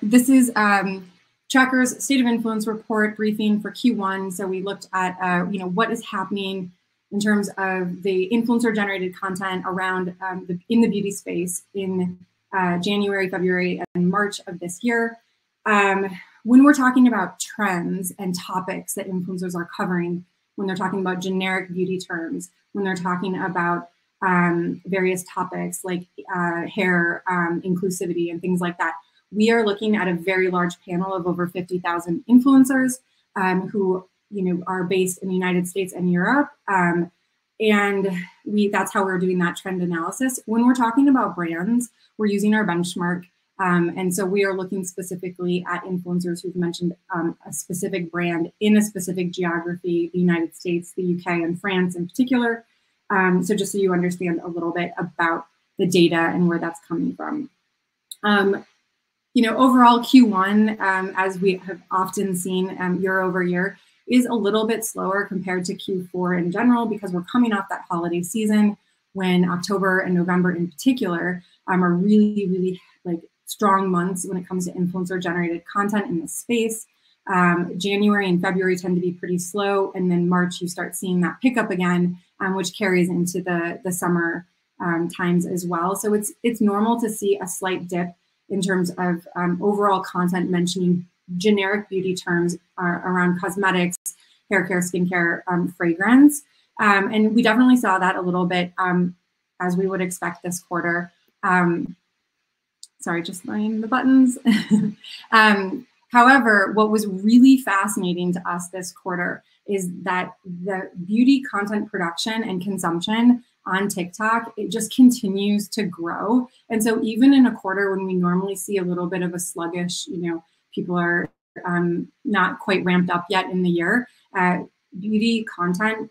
This is Traackr's State of Influence report briefing for Q1. So we looked at what is happening in terms of the influencer-generated content around in the beauty space in January, February, and March of this year. When we're talking about trends and topics that influencers are covering, when they're talking about generic beauty terms, when they're talking about various topics like hair inclusivity and things like that, we are looking at a very large panel of over 50,000 influencers who are based in the United States and Europe. And that's how we're doing that trend analysis. When we're talking about brands, we're using our benchmark. And so we are looking specifically at influencers who've mentioned a specific brand in a specific geography, the United States, the UK, and France in particular. So just so you understand a little bit about the data and where that's coming from. Overall Q1, as we have often seen year over year, is a little bit slower compared to Q4 in general because we're coming off that holiday season when October and November in particular are really, really strong months when it comes to influencer-generated content in this space. January and February tend to be pretty slow, and then March you start seeing that pickup again, which carries into the summer times as well. So it's normal to see a slight dip in terms of overall content mentioning generic beauty terms around cosmetics, hair care, skincare, fragrance. And we definitely saw that a little bit as we would expect this quarter. Sorry, just laying the buttons. However, what was really fascinating to us this quarter is that the beauty content production and consumption on TikTok, it just continues to grow. And so even in a quarter when we normally see a little bit of a sluggish, people are not quite ramped up yet in the year, beauty content,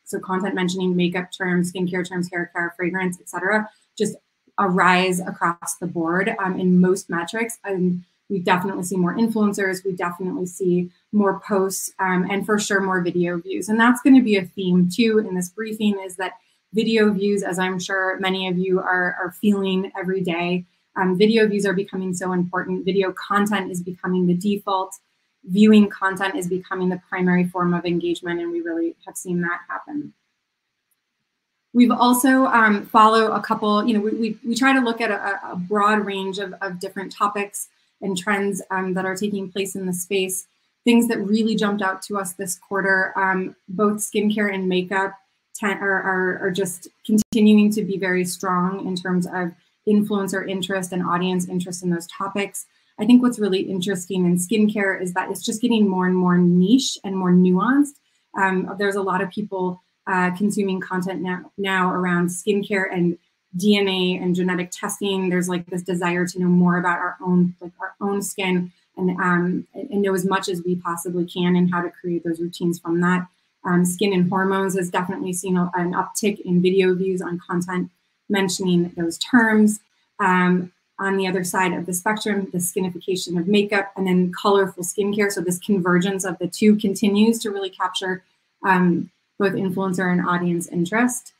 so content mentioning makeup terms, skincare terms, hair care, fragrance, etc., just a rise across the board in most metrics. And we definitely see more influencers, we definitely see more posts, and for sure more video views. And that's going to be a theme too in this briefing, is that video views, as I'm sure many of you are feeling every day, video views are becoming so important. Video content is becoming the default. Viewing content is becoming the primary form of engagement, and we really have seen that happen. We've also follow a couple, we try to look at a broad range of different topics and trends that are taking place in the space. Things that really jumped out to us this quarter, both skincare and makeup are just continuing to be very strong in terms of influencer interest and audience interest in those topics. I think what's really interesting in skincare is that it's just getting more and more niche and more nuanced. There's a lot of people consuming content now around skincare and DNA and genetic testing. There's this desire to know more about our own skin and know as much as we possibly can and how to create those routines from that. Skin and hormones has definitely seen an uptick in video views on content mentioning those terms. On the other side of the spectrum, the skinification of makeup and then colorful skincare. So this convergence of the two continues to really capture both influencer and audience interest.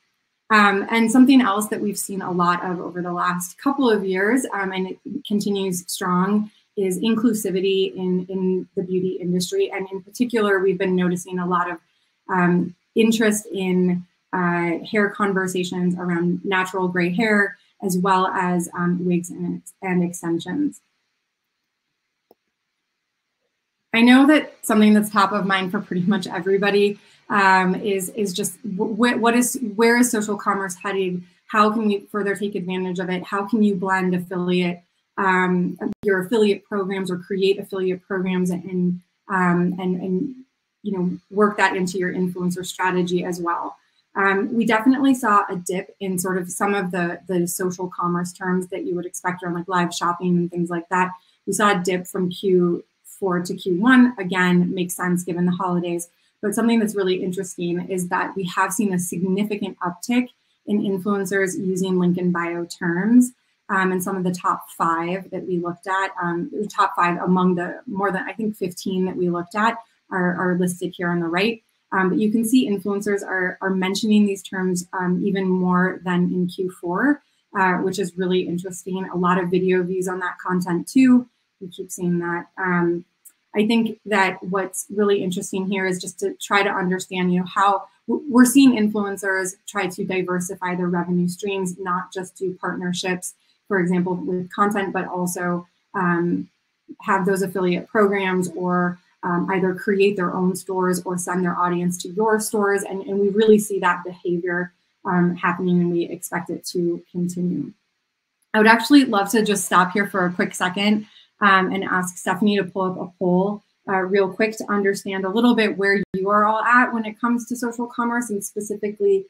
And something else that we've seen a lot of over the last couple of years, and it continues strong, is inclusivity in the beauty industry. And in particular, we've been noticing a lot of interest in hair conversations around natural gray hair, as well as wigs and extensions. I know that something that's top of mind for pretty much everybody is just where is social commerce heading? How can we further take advantage of it? How can you blend your affiliate programs or create affiliate programs and work that into your influencer strategy as well? We definitely saw a dip in sort of some of the social commerce terms that you would expect around live shopping and things like that. We saw a dip from Q4 to Q1. Again, makes sense given the holidays. But something that's really interesting is that we have seen a significant uptick in influencers using link in bio terms. And some of the top 5 that we looked at, the top 5 among the more than, I think, 15 that we looked at are listed here on the right. But you can see influencers are mentioning these terms even more than in Q4, which is really interesting. A lot of video views on that content too. we keep seeing that. I think that what's really interesting here is just to try to understand, how we're seeing influencers try to diversify their revenue streams, not just do partnerships, for example, with content, but also have those affiliate programs, or either create their own stores or send their audience to your stores. And we really see that behavior happening, and we expect it to continue. I would actually love to just stop here for a quick second and ask Stephanie to pull up a poll real quick to understand a little bit where you are all at when it comes to social commerce, and specifically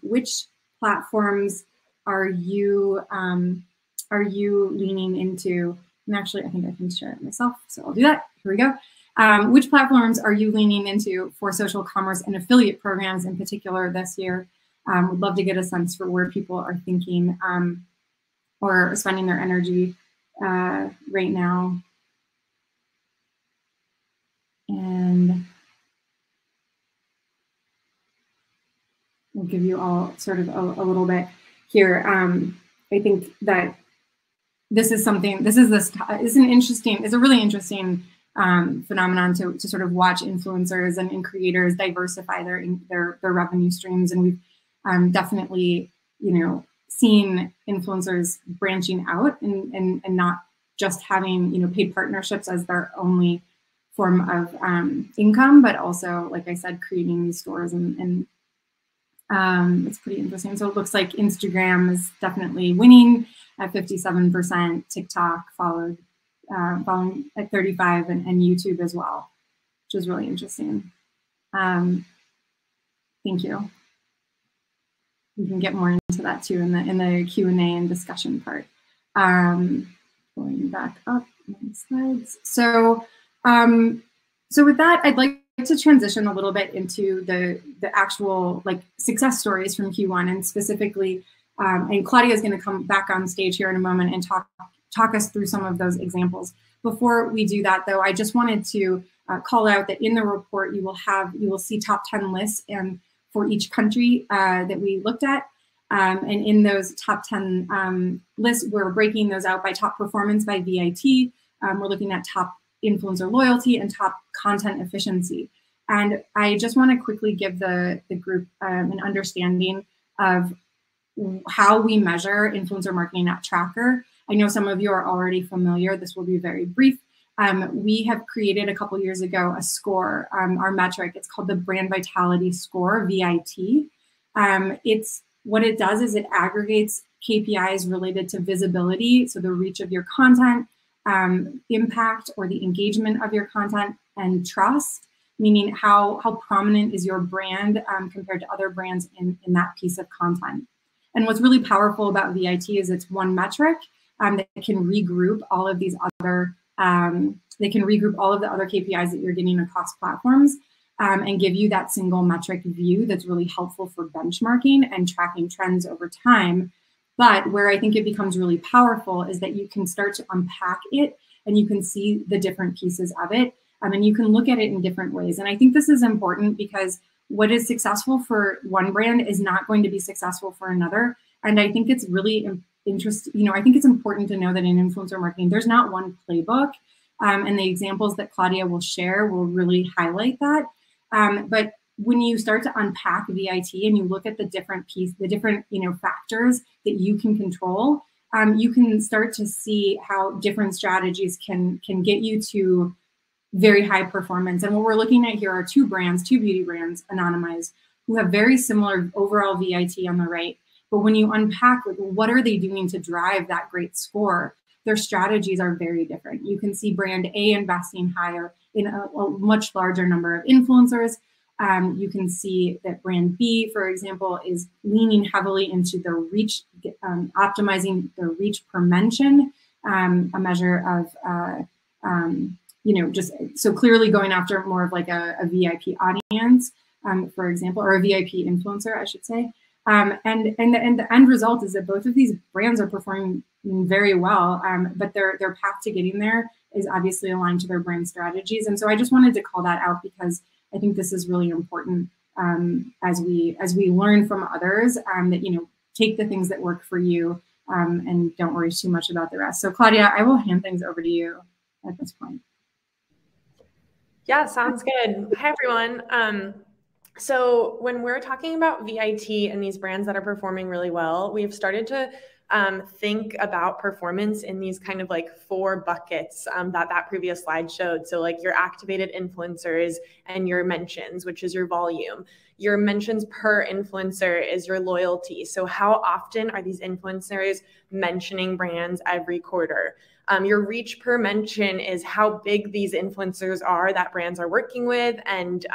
which platforms are you leaning into? And actually, I think I can share it myself, so I'll do that. Here we go. Which platforms are you leaning into for social commerce and affiliate programs in particular this year? Would love to get a sense for where people are thinking or spending their energy right now. And we'll give you all sort of a little bit here. I think that this is a really interesting phenomenon to sort of watch influencers and creators diversify their revenue streams. And we've definitely, seen influencers branching out and not just having, paid partnerships as their only form of income, but also, like I said, creating these stores, and it's pretty interesting. So it looks like Instagram is definitely winning at 57%, TikTok following at 35%, and YouTube as well, which is really interesting. Thank you. We can get more into that too in the Q&A and discussion part. Going back up my slides. So with that, I'd like to transition a little bit into the actual success stories from Q1, and specifically, and Claudia is going to come back on stage here in a moment and talk us through some of those examples. Before we do that, though, I just wanted to call out that in the report you will see top 10 lists and for each country that we looked at. And in those top 10 lists, we're breaking those out by top performance by VIT. We're looking at top influencer loyalty and top content efficiency. And I just want to quickly give the group an understanding of how we measure influencer marketing at Traackr. I know some of you are already familiar. This will be very brief. We have created a couple years ago a score, our metric. It's called the Brand Vitality Score, VIT. What it does is it aggregates KPIs related to visibility, so the reach of your content, impact or the engagement of your content, and trust, meaning how prominent is your brand compared to other brands in that piece of content. And what's really powerful about VIT is it's one metric that can regroup all of these other all of the other KPIs that you're getting across platforms and give you that single metric view that's really helpful for benchmarking and tracking trends over time. But where I think it becomes really powerful is that you can start to unpack it and you can see the different pieces of it, and you can look at it in different ways. And I think this is important because what is successful for one brand is not going to be successful for another. And I think it's really interesting. I think it's important to know that in influencer marketing, there's not one playbook. And the examples that Claudia will share will really highlight that. But when you start to unpack VIT and you look at the different factors that you can control, you can start to see how different strategies can get you to very high performance. And what we're looking at here are two beauty brands, anonymized, who have very similar overall VIT on the right. But when you unpack, what are they doing to drive that great score? Their strategies are very different. You can see brand A investing higher in a much larger number of influencers. You can see that brand B, for example, is leaning heavily into the reach, optimizing the reach per mention, a measure of, just so clearly going after more of like a VIP audience, for example, or a VIP influencer, I should say. And the end result is that both of these brands are performing very well, but their path to getting there is obviously aligned to their brand strategies. And so I just wanted to call that out because I think this is really important as we learn from others, that take the things that work for you and don't worry too much about the rest. So Claudia, I will hand things over to you at this point. Yeah, sounds good. Hi, everyone. So when we're talking about VIT and these brands that are performing really well, we've started to think about performance in these kind of like 4 buckets that previous slide showed. So like your activated influencers and your mentions, which is your volume. Your mentions per influencer is your loyalty. So how often are these influencers mentioning brands every quarter? Your reach per mention is how big these influencers are that brands are working with, and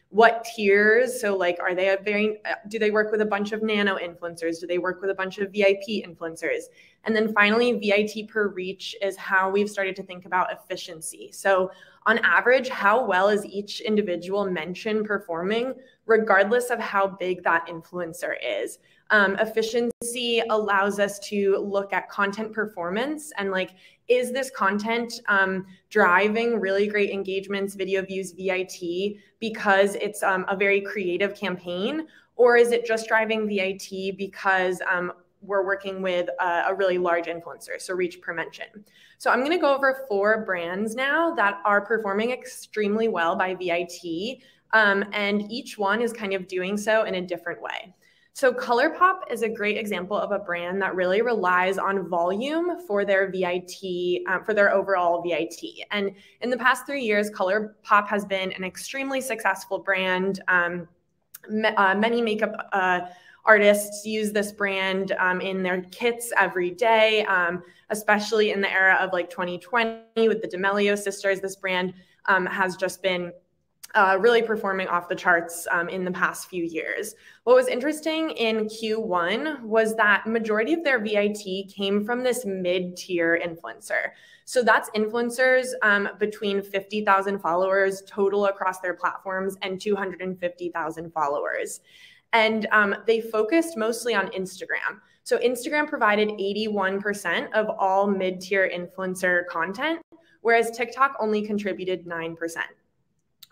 what tiers. So like, are they do they work with a bunch of nano influencers? Do they work with a bunch of VIP influencers? And then finally, VIT per reach is how we've started to think about efficiency. So on average, how well is each individual mention performing, regardless of how big that influencer is? Efficiency allows us to look at content performance and like, is this content driving really great engagements, video views, VIT because it's a very creative campaign? Or is it just driving VIT because we're working with a really large influencer, so reach per mention? So I'm gonna go over 4 brands now that are performing extremely well by VIT, and each one is kind of doing so in a different way. So Colourpop is a great example of a brand that really relies on volume for their VIT, for their overall VIT. And in the past 3 years, Colourpop has been an extremely successful brand. Many makeup artists use this brand in their kits every day, especially in the era of like 2020 with the D'Amelio sisters. This brand has just been really performing off the charts in the past few years. What was interesting in Q1 was that majority of their VIT came from this mid-tier influencer. So that's influencers between 50,000 followers total across their platforms and 250,000 followers. And they focused mostly on Instagram. So Instagram provided 81% of all mid-tier influencer content, whereas TikTok only contributed 9%.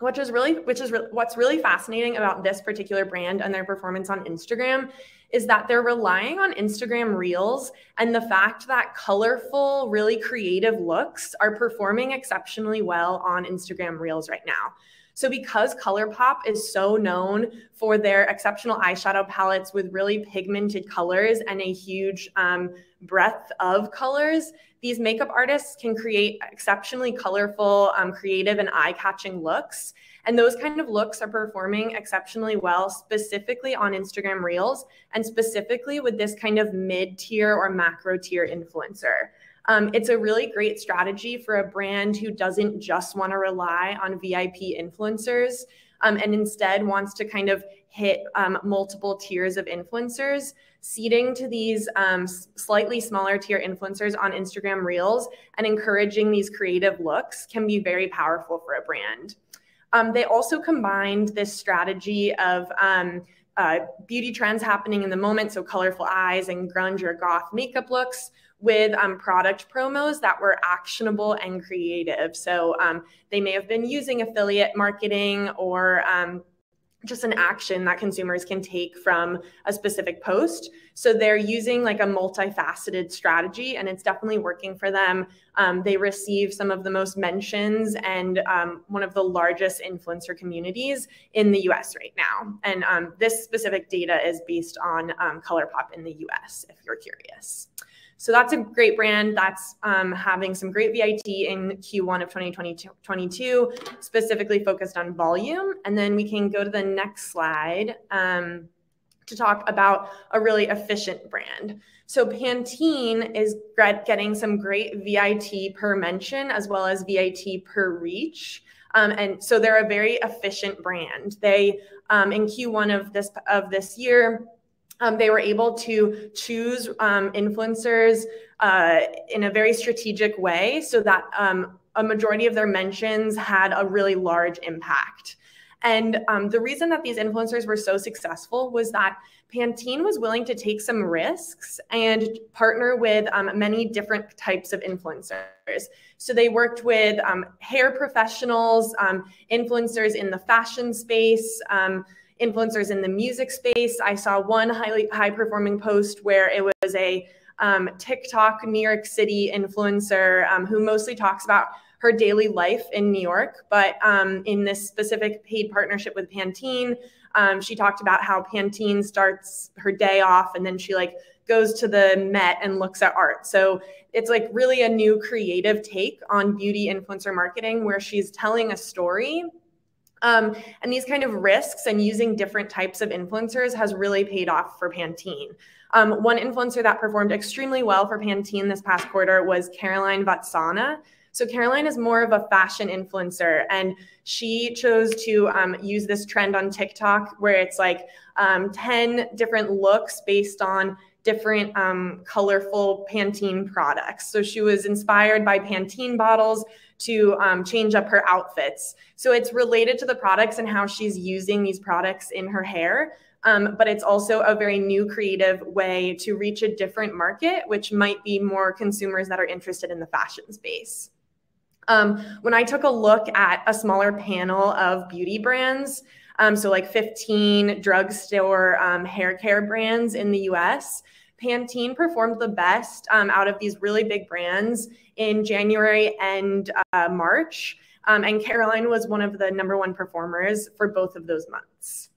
What's really fascinating about this particular brand and their performance on Instagram is that they're relying on Instagram Reels and the fact that colorful, really creative looks are performing exceptionally well on Instagram Reels right now. So because Colourpop is so known for their exceptional eyeshadow palettes with really pigmented colors and a huge breadth of colors, these makeup artists can create exceptionally colorful, creative, and eye-catching looks. And those kind of looks are performing exceptionally well, specifically on Instagram Reels, and specifically with this kind of mid-tier or macro-tier influencer. It's a really great strategy for a brand who doesn't just want to rely on VIP influencers and instead wants to kind of hit multiple tiers of influencers. Seeding to these slightly smaller tier influencers on Instagram Reels and encouraging these creative looks can be very powerful for a brand. They also combined this strategy of beauty trends happening in the moment, so colorful eyes and grunge or goth makeup looks, with product promos that were actionable and creative. So they may have been using affiliate marketing or just an action that consumers can take from a specific post. So they're using like a multifaceted strategy, and it's definitely working for them. They receive some of the most mentions and one of the largest influencer communities in the US right now. And this specific data is based on Colourpop in the US, if you're curious. So that's a great brand that's having some great VIT in Q1 of 2022, specifically focused on volume. And then we can go to the next slide to talk about a really efficient brand. So Pantene is getting some great VIT per mention as well as VIT per reach. And so they're a very efficient brand. They, in Q1 of this year, they were able to choose influencers in a very strategic way so that a majority of their mentions had a really large impact. And the reason that these influencers were so successful was that Pantene was willing to take some risks and partner with many different types of influencers. So they worked with hair professionals, influencers in the fashion space, influencers in the music space. I saw one high performing post where it was a TikTok New York City influencer who mostly talks about her daily life in New York, but in this specific paid partnership with Pantene, she talked about how Pantene starts her day off and then she like goes to the Met and looks at art. So it's like really a new creative take on beauty influencer marketing where she's telling a story. And these kind of risks and using different types of influencers has really paid off for Pantene. One influencer that performed extremely well for Pantene this past quarter was Caroline Vatsana. So Caroline is more of a fashion influencer, and she chose to use this trend on TikTok where it's like 10 different looks based on different colorful Pantene products. So she was inspired by Pantene bottles to change up her outfits. So it's related to the products and how she's using these products in her hair. But it's also a very new creative way to reach a different market, which might be more consumers that are interested in the fashion space. When I took a look at a smaller panel of beauty brands, so like 15 drugstore hair care brands in the US, Pantene performed the best out of these really big brands in January and March. And Caroline was one of the #1 performers for both of those months.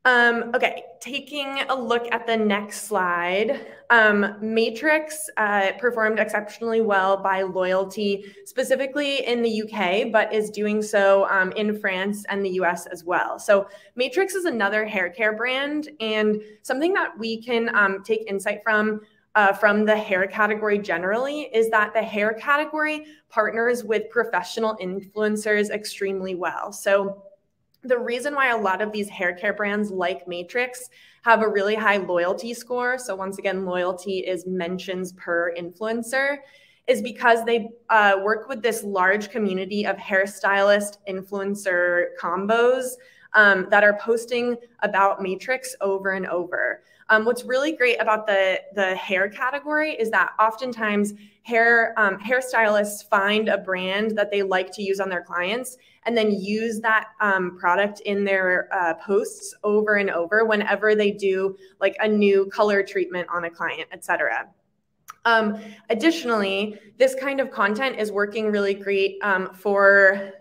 Okay, taking a look at the next slide, Matrix performed exceptionally well by loyalty, specifically in the UK, but is doing so in France and the US as well. So Matrix is another hair care brand, and something that we can take insight from the hair category generally is that the hair category partners with professional influencers extremely well. So the reason why a lot of these hair care brands like Matrix have a really high loyalty score, so once again, loyalty is mentions per influencer, is because they work with this large community of hairstylist influencer combos that are posting about Matrix over and over. What's really great about the hair category is that oftentimes hairstylists find a brand that they like to use on their clients and then use that product in their posts over and over whenever they do like a new color treatment on a client, etc. Additionally, this kind of content is working really great for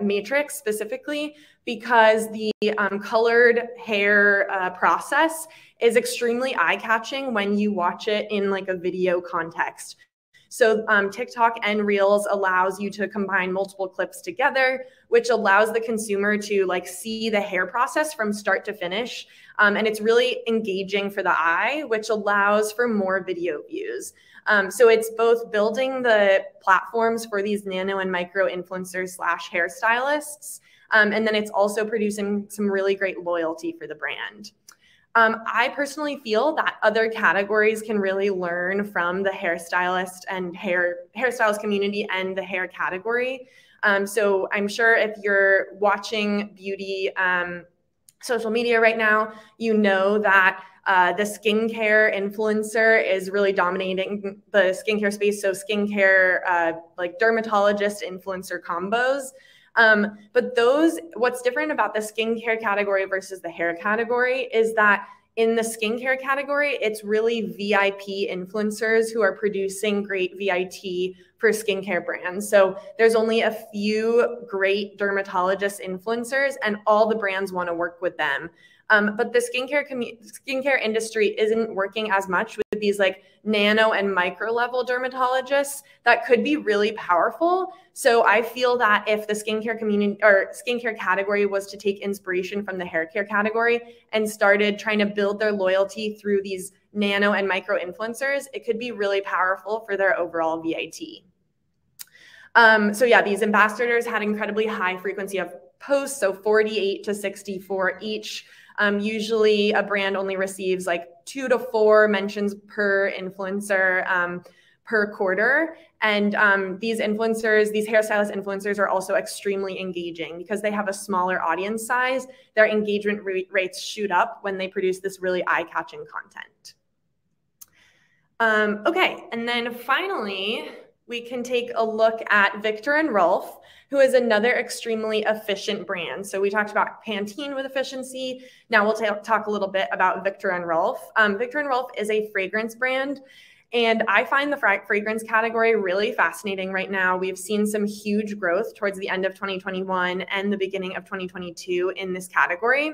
Matrix specifically because the colored hair process is extremely eye-catching when you watch it in like a video context. So TikTok and Reels allows you to combine multiple clips together, which allows the consumer to like see the hair process from start to finish. And it's really engaging for the eye, which allows for more video views. So it's both building the platforms for these nano and micro influencers / hairstylists. And then it's also producing some really great loyalty for the brand. I personally feel that other categories can really learn from the hairstylist and hairstylist community and the hair category. So I'm sure if you're watching beauty social media right now, you know that the skincare influencer is really dominating the skincare space. So skincare, like dermatologist influencer combos. But what's different about the skincare category versus the hair category is that in the skincare category, it's really VIP influencers who are producing great VIT for skincare brands. So there's only a few great dermatologist influencers and all the brands want to work with them. But the skincare industry isn't working as much with these like nano and micro level dermatologists that could be really powerful. So I feel that if the skincare community or skincare category was to take inspiration from the hair care category and started trying to build their loyalty through these nano and micro influencers, it could be really powerful for their overall VIT. So yeah, these ambassadors had incredibly high frequency of posts, so 48 to 64 each. Usually a brand only receives like 2 to 4 mentions per influencer per quarter. And these influencers, these hairstylist influencers are also extremely engaging because they have a smaller audience size. Their engagement rates shoot up when they produce this really eye-catching content. Okay, and then finally, we can take a look at Viktor and Rolf, who is another extremely efficient brand. So we talked about Pantene with efficiency. Now we'll talk a little bit about Viktor and Rolf. Viktor and Rolf is a fragrance brand, and I find the fragrance category really fascinating right now. We've seen some huge growth towards the end of 2021 and the beginning of 2022 in this category.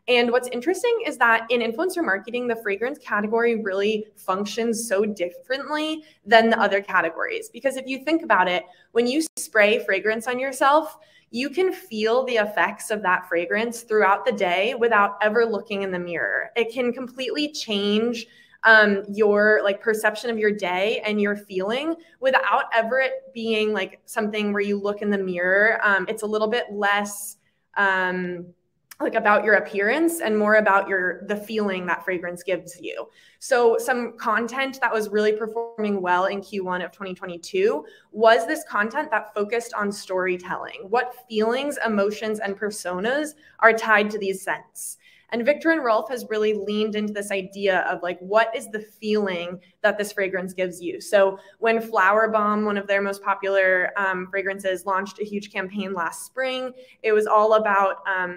And what's interesting is that in influencer marketing, the fragrance category really functions so differently than the other categories. Because if you think about it, when you spray fragrance on yourself, you can feel the effects of that fragrance throughout the day without ever looking in the mirror. It can completely change your like perception of your day and your feeling without ever it being like something where you look in the mirror. It's a little bit less like about your appearance and more about the feeling that fragrance gives you. So some content that was really performing well in Q1 of 2022 was this content that focused on storytelling. What feelings, emotions, and personas are tied to these scents? And Viktor and Rolf has really leaned into this idea of like, what is the feeling that this fragrance gives you? So when Flower Bomb, one of their most popular fragrances, launched a huge campaign last spring, it was all about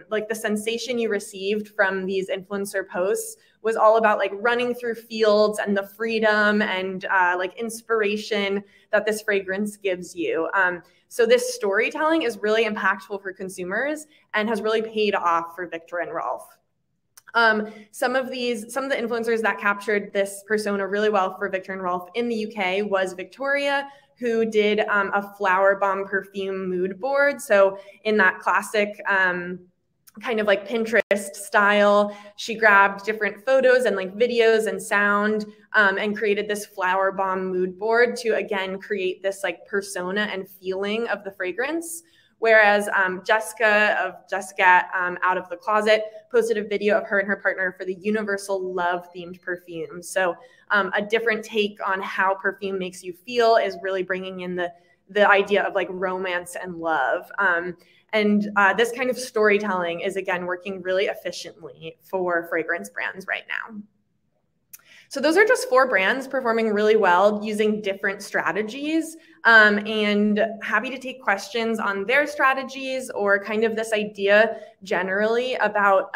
like the sensation you received from these influencer posts was all about like running through fields and the freedom and like inspiration that this fragrance gives you. So this storytelling is really impactful for consumers and has really paid off for Viktor and Rolf. Some of the influencers that captured this persona really well for Viktor and Rolf in the UK was Victoria, who did a Flower Bomb perfume mood board. So in that classic kind of like Pinterest style, she grabbed different photos and like videos and sound and created this Flower Bomb mood board to again create this like persona and feeling of the fragrance. Whereas Jessica Out of the Closet posted a video of her and her partner for the Universal Love themed perfume. So a different take on how perfume makes you feel is really bringing in the idea of like romance and love. And this kind of storytelling is again working really efficiently for fragrance brands right now. So those are just 4 brands performing really well using different strategies, and happy to take questions on their strategies or kind of this idea generally about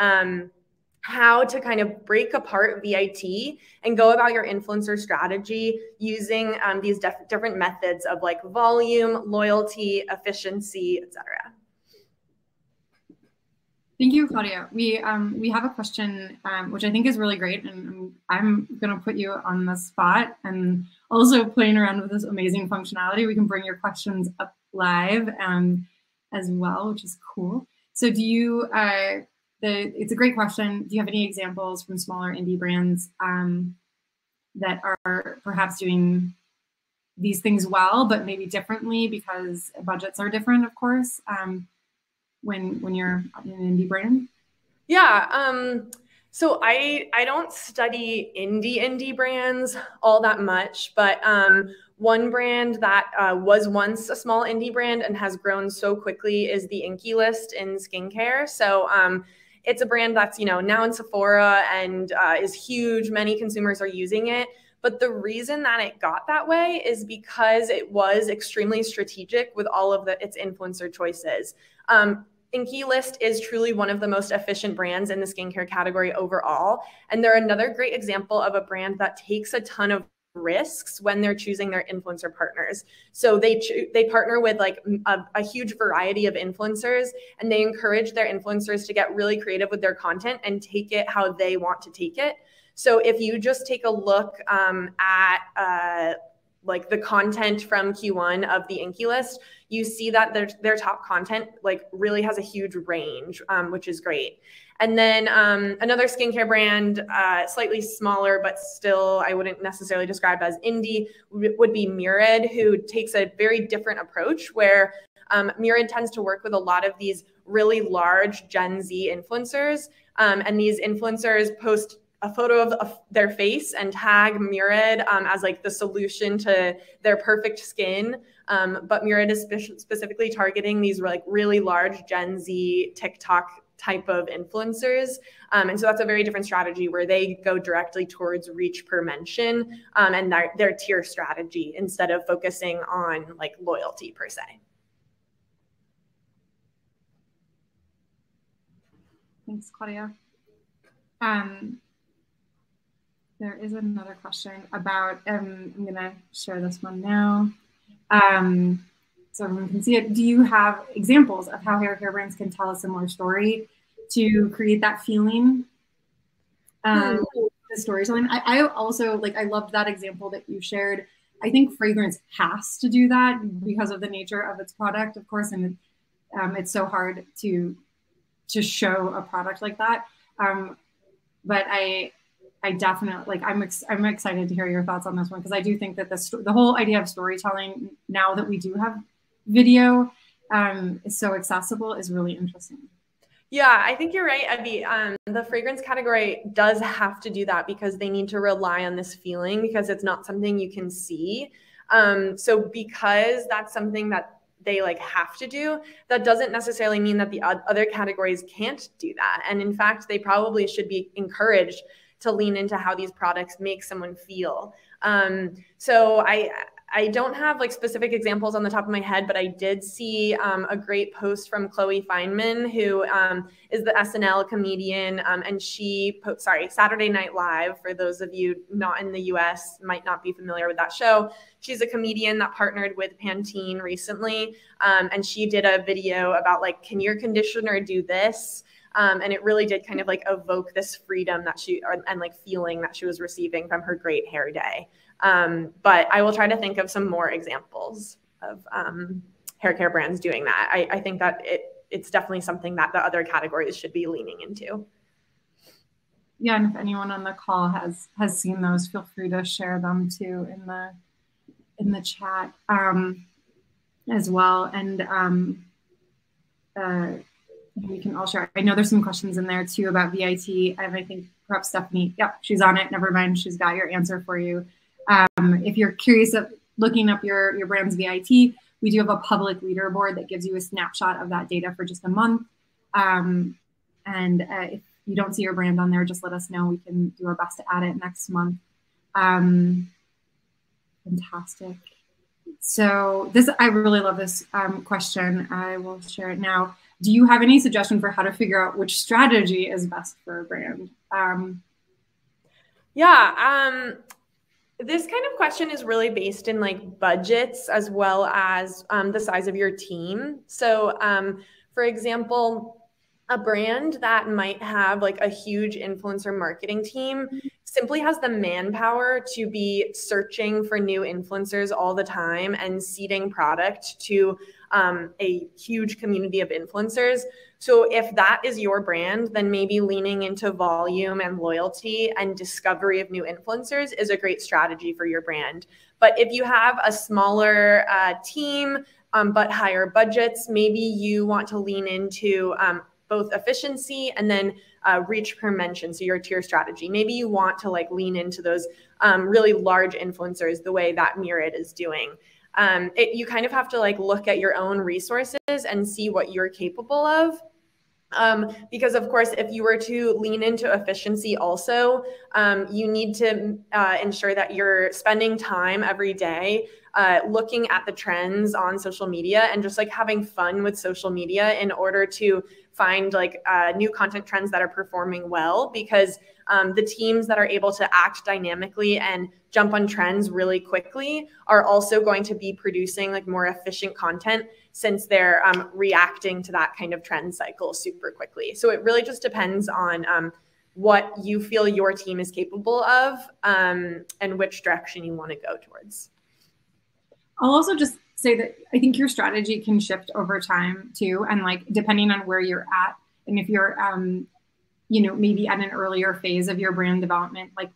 how to kind of break apart VIT and go about your influencer strategy using these different methods of like volume, loyalty, efficiency, etc. Thank you, Claudia. We have a question, which I think is really great, and I'm going to put you on the spot and also playing around with this amazing functionality. We can bring your questions up live as well, which is cool. So do you, it's a great question. Do you have any examples from smaller indie brands that are perhaps doing these things well, but maybe differently because budgets are different, of course? When you're in an indie brand? Yeah, so I don't study indie brands all that much, but one brand that was once a small indie brand and has grown so quickly is the Inkey List in skincare. So it's a brand that's now in Sephora and is huge. Many consumers are using it. But the reason that it got that way is because it was extremely strategic with all of its influencer choices. Inkey List is truly one of the most efficient brands in the skincare category overall. And they're another great example of a brand that takes a ton of risks when they're choosing their influencer partners. So they partner with like a huge variety of influencers, and they encourage their influencers to get really creative with their content and take it how they want to take it. So if you just take a look at like the content from Q1 of the Inkey List, you see that their top content like really has a huge range, which is great. And then another skincare brand, slightly smaller, but still I wouldn't necessarily describe as indie, would be Murad, who takes a very different approach where Murad tends to work with a lot of these really large Gen Z influencers. And these influencers post a photo of their face and tag Murad as like the solution to their perfect skin. But Murad is specifically targeting these like really large Gen Z TikTok type of influencers. And so that's a very different strategy where they go directly towards reach per mention and their tier strategy instead of focusing on like loyalty per se. Thanks, Claudia. There is another question about, I'm gonna share this one now. So everyone can see it. Do you have examples of how hair care brands can tell a similar story to create that feeling? The storytelling. I also, like, I loved that example that you shared. I think fragrance has to do that because of the nature of its product, of course, and it's so hard to show a product like that. But I definitely, like, I'm excited to hear your thoughts on this one, because I do think that the whole idea of storytelling, now that we do have video, is so accessible, is really interesting. Yeah, I think you're right, Evy. The fragrance category does have to do that because they need to rely on this feeling, because it's not something you can see. So because that's something that they like have to do, that doesn't necessarily mean that the other categories can't do that. And in fact, they probably should be encouraged to lean into how these products make someone feel. So I don't have like specific examples on the top of my head, but I did see a great post from Chloe Fineman, who is the SNL comedian, and Saturday Night Live, for those of you not in the US might not be familiar with that show. She's a comedian that partnered with Pantene recently, and she did a video about like, can your conditioner do this? And it really did kind of like evoke this freedom that and like feeling that she was receiving from her great hair day. But I will try to think of some more examples of hair care brands doing that. I think that it's definitely something that the other categories should be leaning into. Yeah, and if anyone on the call has seen those, feel free to share them too in the chat as well. And we can all share. I know there's some questions in there too about VIT, and I think perhaps Stephanie, yep, she's on it. Never mind, she's got your answer for you. If you're curious of looking up your brand's VIT, we do have a public leaderboard that gives you a snapshot of that data for just a month. If you don't see your brand on there, just let us know. We can do our best to add it next month. Fantastic. So I really love this question. I will share it now. Do you have any suggestion for how to figure out which strategy is best for a brand? This kind of question is really based in like budgets as well as the size of your team. So for example, a brand that might have like a huge influencer marketing team simply has the manpower to be searching for new influencers all the time and seeding product to a huge community of influencers. So if that is your brand, then maybe leaning into volume and loyalty and discovery of new influencers is a great strategy for your brand. But if you have a smaller team, but higher budgets, maybe you want to lean into both efficiency and then reach per mention, so your tier strategy. Maybe you want to like lean into those really large influencers the way that Myriad is doing. You kind of have to like look at your own resources and see what you're capable of. Because of course, if you were to lean into efficiency also, you need to ensure that you're spending time every day looking at the trends on social media and just like having fun with social media in order to find like new content trends that are performing well, because the teams that are able to act dynamically and jump on trends really quickly are also going to be producing like more efficient content, since they're reacting to that kind of trend cycle super quickly. So it really just depends on what you feel your team is capable of and which direction you want to go towards. I'll also just say that I think your strategy can shift over time too, and like depending on where you're at, and if you're maybe at an earlier phase of your brand development, like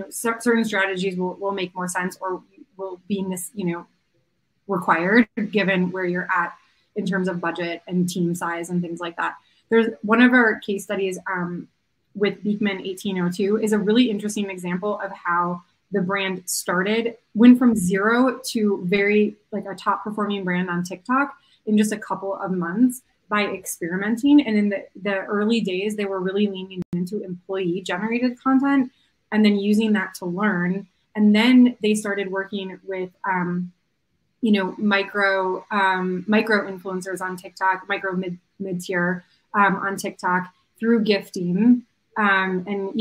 certain strategies will make more sense or will be required given where you're at in terms of budget and team size and things like that. There's one of our case studies with Beekman 1802 is a really interesting example of how the brand went from zero to very like a top performing brand on TikTok in just a couple of months. by experimenting. And in the early days, they were really leaning into employee generated content and then using that to learn. And then they started working with, micro influencers on TikTok, micro mid-tier on TikTok through gifting, and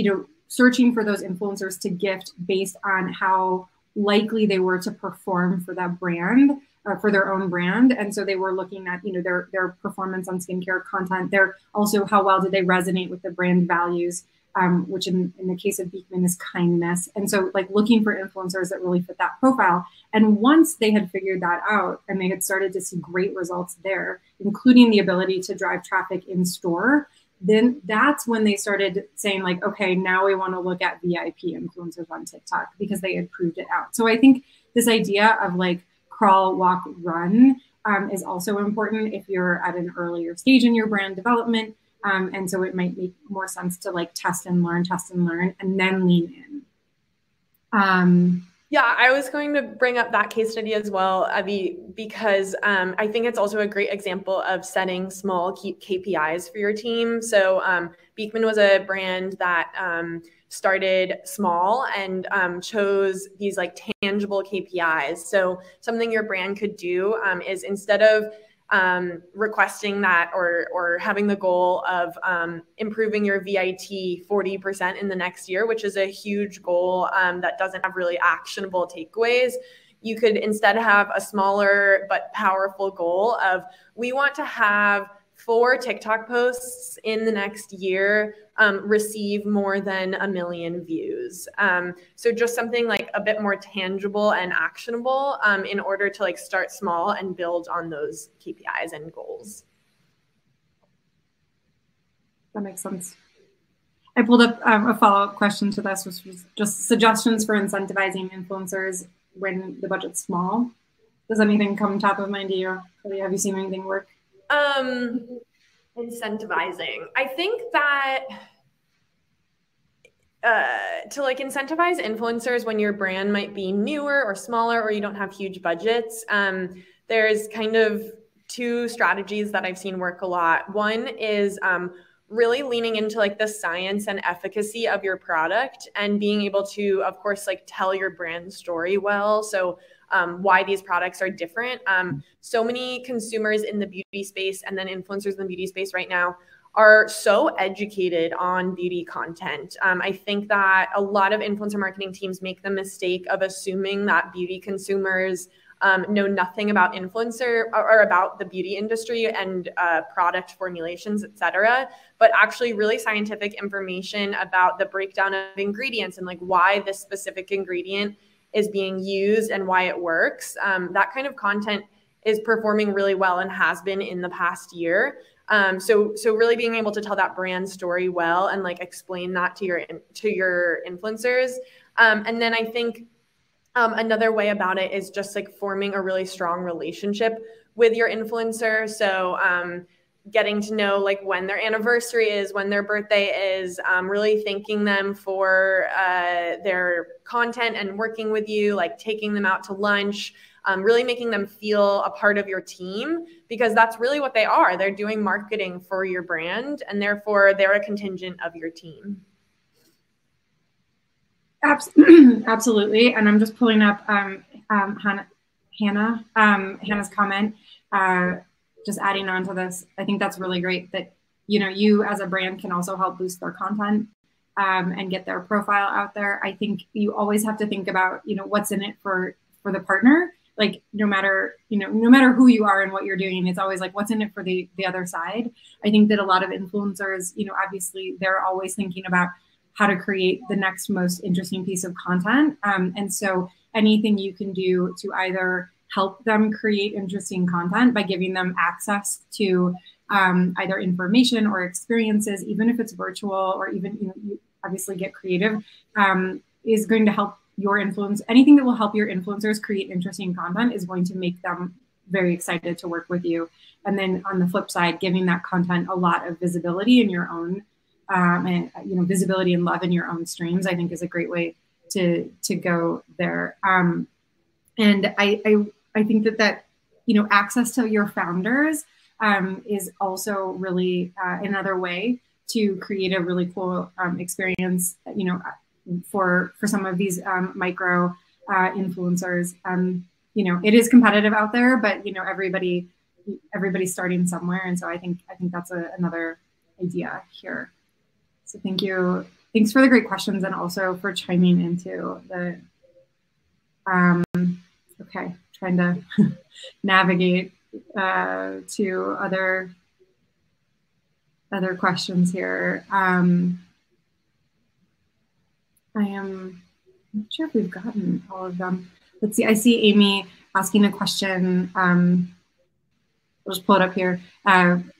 searching for those influencers to gift based on how likely they were to perform for that brand, for their own brand. And so they were looking at their performance on skincare content. They're also how well did they resonate with the brand values, which in the case of Beekman is kindness. And so like looking for influencers that really fit that profile. And once they had figured that out and they had started to see great results there, including the ability to drive traffic in store, then that's when they started saying like, okay, now we want to look at VIP influencers on TikTok because they had proved it out. So I think this idea of like crawl, walk, run is also important if you're at an earlier stage in your brand development. And so it might make more sense to like test and learn, and then lean in. Yeah, I was going to bring up that case study as well, Evy, because I think it's also a great example of setting small KPIs for your team. So Beekman was a brand that started small and chose these like tangible KPIs. So something your brand could do is instead of requesting that or having the goal of improving your VIT 40% in the next year, which is a huge goal that doesn't have really actionable takeaways. You could instead have a smaller but powerful goal of we want to have 4 TikTok posts in the next year receive more than 1 million views. So just something like a bit more tangible and actionable in order to like start small and build on those KPIs and goals. That makes sense. I pulled up a follow-up question to this, which was just suggestions for incentivizing influencers when the budget's small. Does anything come top of mind to you? Have you seen anything work? Incentivizing. I think that to like incentivize influencers when your brand might be newer or smaller or you don't have huge budgets, there's kind of 2 strategies that I've seen work a lot. One is really leaning into like the science and efficacy of your product and being able to, of course, like tell your brand story well. So why these products are different. So many consumers in the beauty space and then influencers in the beauty space right now are so educated on beauty content. I think that a lot of influencer marketing teams make the mistake of assuming that beauty consumers know nothing about influencer or about the beauty industry and product formulations, et cetera, but actually really scientific information about the breakdown of ingredients and like why this specific ingredient is being used and why it works. That kind of content is performing really well and has been in the past year. So really being able to tell that brand story well and like explain that to your influencers. And then I think another way about it is just like forming a really strong relationship with your influencer. So getting to know like when their anniversary is, when their birthday is, really thanking them for their content and working with you, like taking them out to lunch, really making them feel a part of your team, because that's really what they are. They're doing marketing for your brand and therefore they're a contingent of your team. Absolutely. And I'm just pulling up Hannah's comment, just adding on to this. I think that's really great that, you as a brand can also help boost their content and get their profile out there. I think you always have to think about, what's in it for the partner. Like no matter who you are and what you're doing, it's always like, what's in it for the other side. I think that a lot of influencers, obviously they're always thinking about how to create the next most interesting piece of content. And so anything you can do to either help them create interesting content by giving them access to either information or experiences, even if it's virtual or even, you obviously get creative, is going to help your influence. Anything that will help your influencers create interesting content is going to make them very excited to work with you. And then on the flip side, giving that content a lot of visibility in your own and visibility and love in your own streams, I think is a great way to go there. And I think that access to your founders is also really another way to create a really cool experience, you know, for some of these micro influencers. You know, it is competitive out there, but you know, everybody's starting somewhere, and so I think that's another idea here. So thank you. Thanks for the great questions, and also for chiming into the. Okay, trying to navigate to other questions here. I am not sure if we've gotten all of them. Let's see. I see Amy asking a question. I'll just pull it up here. Can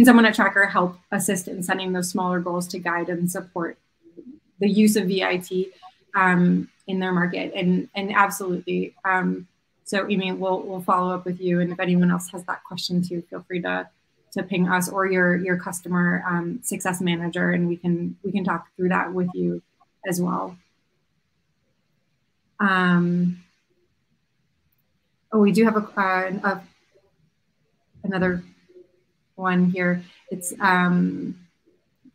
someone at Traackr help assist in setting those smaller goals to guide and support the use of VIT in their market? And absolutely. So Amy, we'll follow up with you, and if anyone else has that question too, feel free to ping us or your customer success manager, and we can talk through that with you as well. Oh, we do have another one here. It's I'm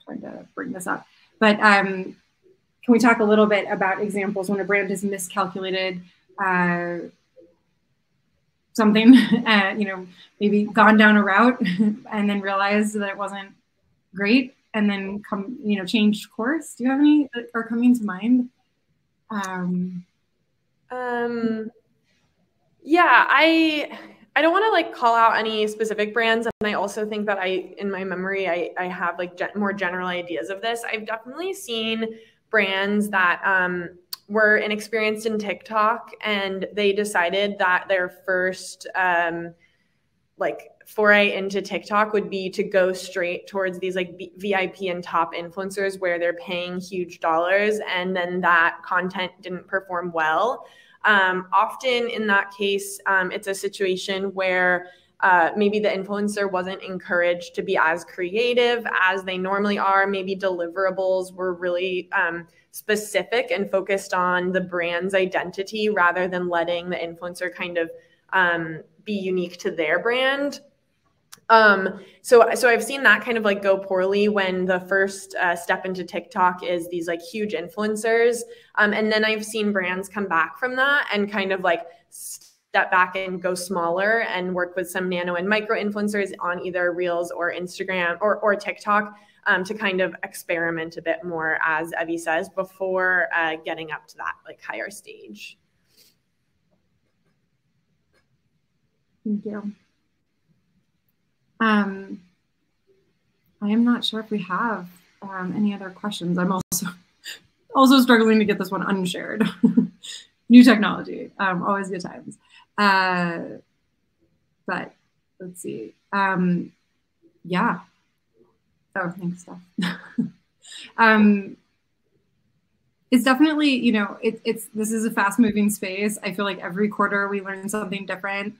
trying to bring this up, but can we talk a little bit about examples when a brand has miscalculated something, you know, maybe gone down a route and then realized that it wasn't great, and then changed course? Do you have any that are coming to mind? Yeah, I don't want to like call out any specific brands, and I also think that in my memory, I have like more general ideas of this. I've definitely seen brands that were inexperienced in TikTok, and they decided that their first like foray into TikTok would be to go straight towards these like VIP and top influencers where they're paying huge dollars, and then that content didn't perform well. Often in that case, it's a situation where maybe the influencer wasn't encouraged to be as creative as they normally are. Maybe deliverables were really specific and focused on the brand's identity rather than letting the influencer kind of be unique to their brand. So I've seen that kind of like go poorly when the first step into TikTok is these like huge influencers. And then I've seen brands come back from that and kind of like step back and go smaller and work with some nano and micro influencers on either Reels or Instagram or TikTok to kind of experiment a bit more, as Evy says, before getting up to that like higher stage. Thank you. I am not sure if we have any other questions. I'm also struggling to get this one unshared. New technology, always good times. But let's see. Yeah. Oh, thanks, Steph. It's definitely, you know, this is a fast moving space. I feel like every quarter we learn something different.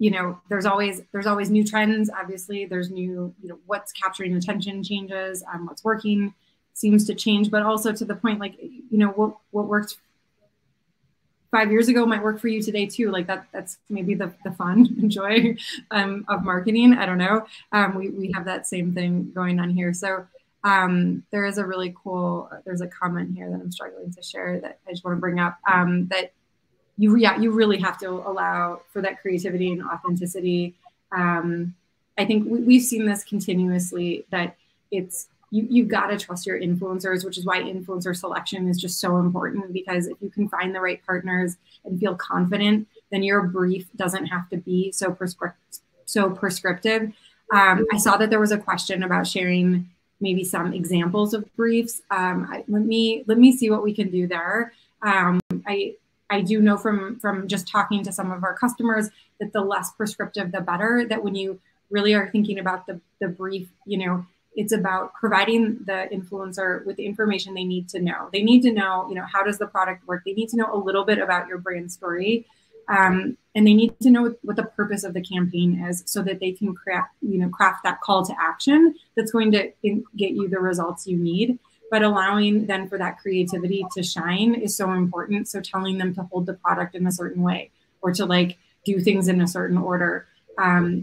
You know, there's always new trends. Obviously, there's new, you know, what's capturing attention changes, what's working seems to change, but also to the point, like, you know, what worked 5 years ago might work for you today too. Like that's maybe the fun and joy of marketing. I don't know. We have that same thing going on here. So there is a really cool, there's a comment here that I'm struggling to share that I just want to bring up, that you really have to allow for that creativity and authenticity. I think we've seen this continuously, that you've got to trust your influencers, which is why influencer selection is just so important, because if you can find the right partners and feel confident, then your brief doesn't have to be so prescriptive. I saw that there was a question about sharing maybe some examples of briefs. Let me see what we can do there. I do know from just talking to some of our customers that the less prescriptive, the better, that when you really are thinking about the brief, you know, it's about providing the influencer with the information they need to know. They need to know, you know, how does the product work? They need to know a little bit about your brand story. And they need to know what the purpose of the campaign is, so that they can craft that call to action that's going to get you the results you need. But allowing then for that creativity to shine is so important. So telling them to hold the product in a certain way, or to like do things in a certain order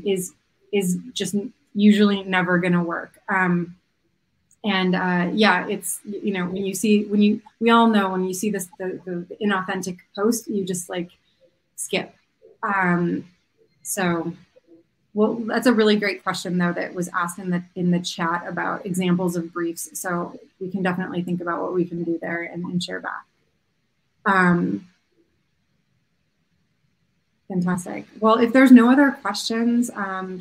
is just usually never going to work. Yeah, it's, you know, we all know when you see this, the inauthentic post, you just like skip. So, well, that's a really great question though, that was asked in the chat about examples of briefs. So we can definitely think about what we can do there and share back. Fantastic. Well, if there's no other questions,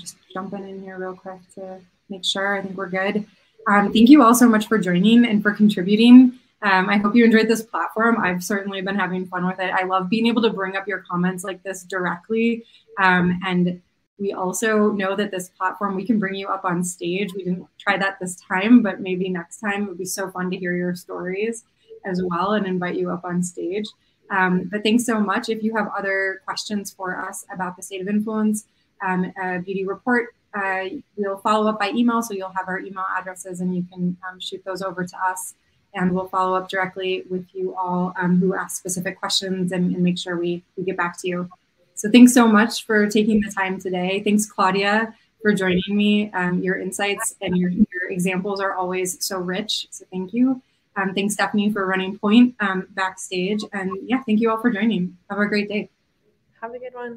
just jumping in here real quick to make sure. I think we're good. Thank you all so much for joining and for contributing. I hope you enjoyed this platform. I've certainly been having fun with it. I love being able to bring up your comments like this directly. And we also know that this platform, we can bring you up on stage. We didn't try that this time, but maybe next time it would be so fun to hear your stories as well and invite you up on stage. But thanks so much. If you have other questions for us about the state of influence beauty report, we'll follow up by email. So you'll have our email addresses and you can shoot those over to us. And we'll follow up directly with you all who ask specific questions and make sure we get back to you. So thanks so much for taking the time today. Thanks, Claudia, for joining me. Your insights and your examples are always so rich. So thank you. Thanks, Stephanie, for running point backstage. And yeah, thank you all for joining. Have a great day. Have a good one.